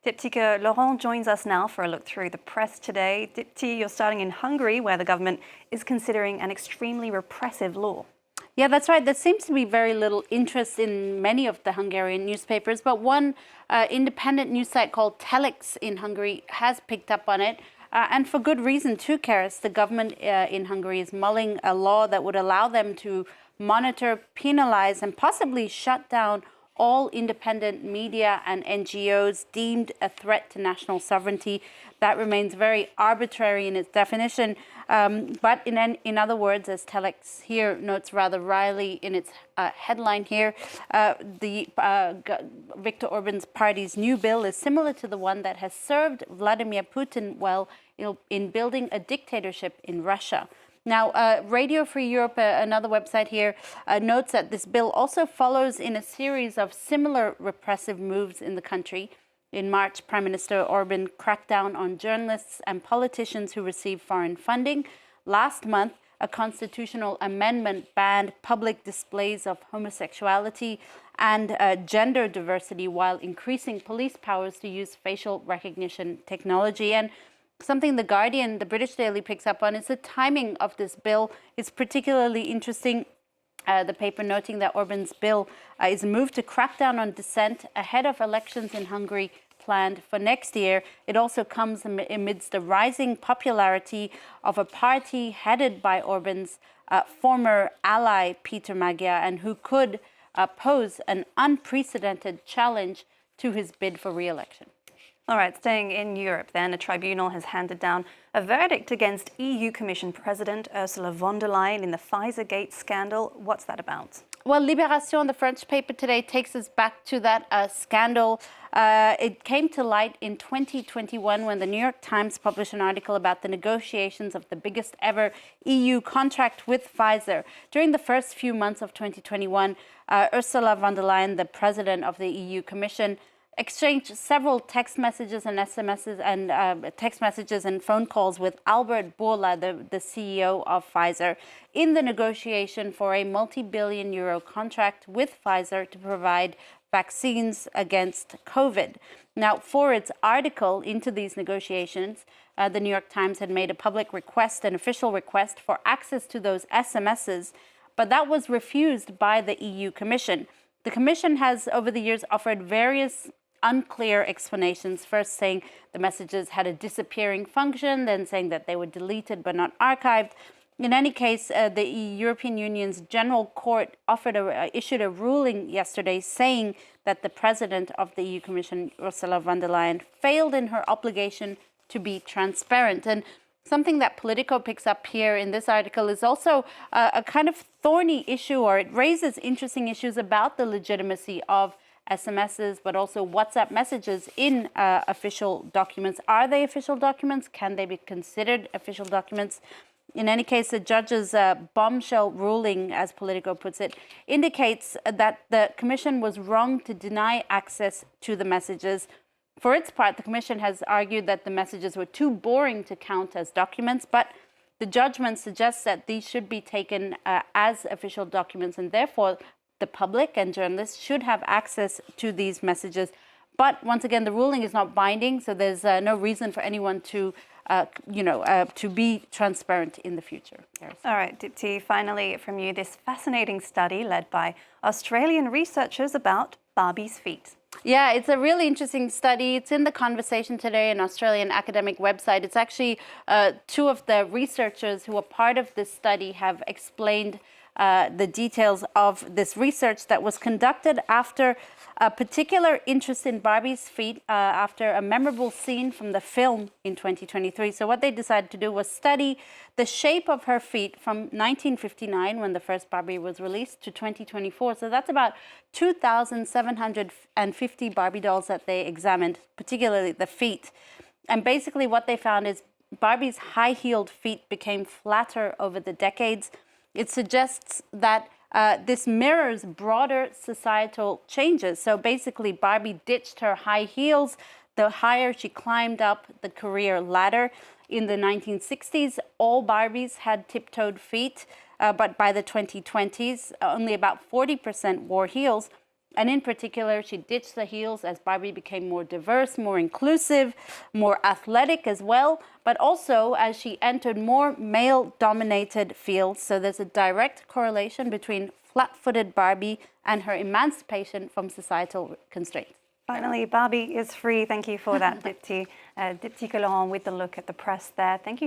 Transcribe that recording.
Diptyque Laurent joins us now for a look through the press today. Diptyque, you're starting in Hungary, where the government is considering an extremely repressive law. Yeah, that's right. There seems to be very little interest in many of the Hungarian newspapers, but one independent news site called Telex in Hungary has picked up on it. And for good reason too, Karis. The government in Hungary is mulling a law that would allow them to monitor, penalize, and possibly shut down all independent media and NGOs deemed a threat to national sovereignty. That remains very arbitrary in its definition. But in other words, as Telex here notes rather wryly in its headline here, Viktor Orban's party's new bill is similar to the one that has served Vladimir Putin well in building a dictatorship in Russia. Now, Radio Free Europe, another website here, notes that this bill also follows in a series of similar repressive moves in the country. In March, Prime Minister Orban cracked down on journalists and politicians who receive foreign funding. Last month, a constitutional amendment banned public displays of homosexuality and gender diversity while increasing police powers to use facial recognition technology. And something The Guardian, the British daily, picks up on is the timing of this bill. It's particularly interesting. The paper noting that Orban's bill is a move to crack down on dissent ahead of elections in Hungary planned for next year. It also comes amidst the rising popularity of a party headed by Orban's former ally, Peter Magyar, and who could pose an unprecedented challenge to his bid for re-election. All right, staying in Europe then, a tribunal has handed down a verdict against EU Commission President Ursula von der Leyen in the Pfizergate scandal. What's that about? Well, Libération, the French paper today, takes us back to that scandal. It came to light in 2021 when the New York Times published an article about the negotiations of the biggest ever EU contract with Pfizer. During the first few months of 2021, Ursula von der Leyen, the president of the EU Commission, exchanged several text messages and SMSs and phone calls with Albert Bourla, the CEO of Pfizer, in the negotiation for a multi-billion euro contract with Pfizer to provide vaccines against COVID. Now, for its article into these negotiations, the New York Times had made a public request, an official request for access to those SMSs, but that was refused by the EU Commission. The Commission has, over the years, offered various unclear explanations, first saying the messages had a disappearing function, then saying that they were deleted but not archived. In any case, the European Union's General Court issued a ruling yesterday saying that the president of the EU Commission, Ursula von der Leyen, failed in her obligation to be transparent. And something that Politico picks up here in this article is also a kind of thorny issue, or it raises interesting issues about the legitimacy of SMSs, but also WhatsApp messages in official documents. Are they official documents? Can they be considered official documents? In any case, the judge's bombshell ruling, as Politico puts it, indicates that the Commission was wrong to deny access to the messages. For its part, the Commission has argued that the messages were too boring to count as documents, but the judgment suggests that these should be taken as official documents, and therefore the public and journalists should have access to these messages. But once again, the ruling is not binding, so there's no reason for anyone to, to be transparent in the future. All right, Diptyque, finally from you, this fascinating study led by Australian researchers about Barbie's feet. Yeah, it's a really interesting study. It's in The Conversation today, an Australian academic website. It's actually two of the researchers who are part of this study have explained the details of this research that was conducted after a particular interest in Barbie's feet after a memorable scene from the film in 2023. So what they decided to do was study the shape of her feet from 1959, when the first Barbie was released, to 2024. So that's about 2,750 Barbie dolls that they examined, particularly the feet. And basically what they found is Barbie's high-heeled feet became flatter over the decades. It suggests that this mirrors broader societal changes. So basically, Barbie ditched her high heels the higher she climbed up the career ladder. In the 1960s, all Barbies had tip-toed feet, but by the 2020s, only about 40% wore heels. And in particular, she ditched the heels as Barbie became more diverse, more inclusive, more athletic as well, but also as she entered more male-dominated fields. So there's a direct correlation between flat-footed Barbie and her emancipation from societal constraints. Finally, Barbie is free. Thank you for that, Dipti. Dipti Colon with the look at the press there. Thank you.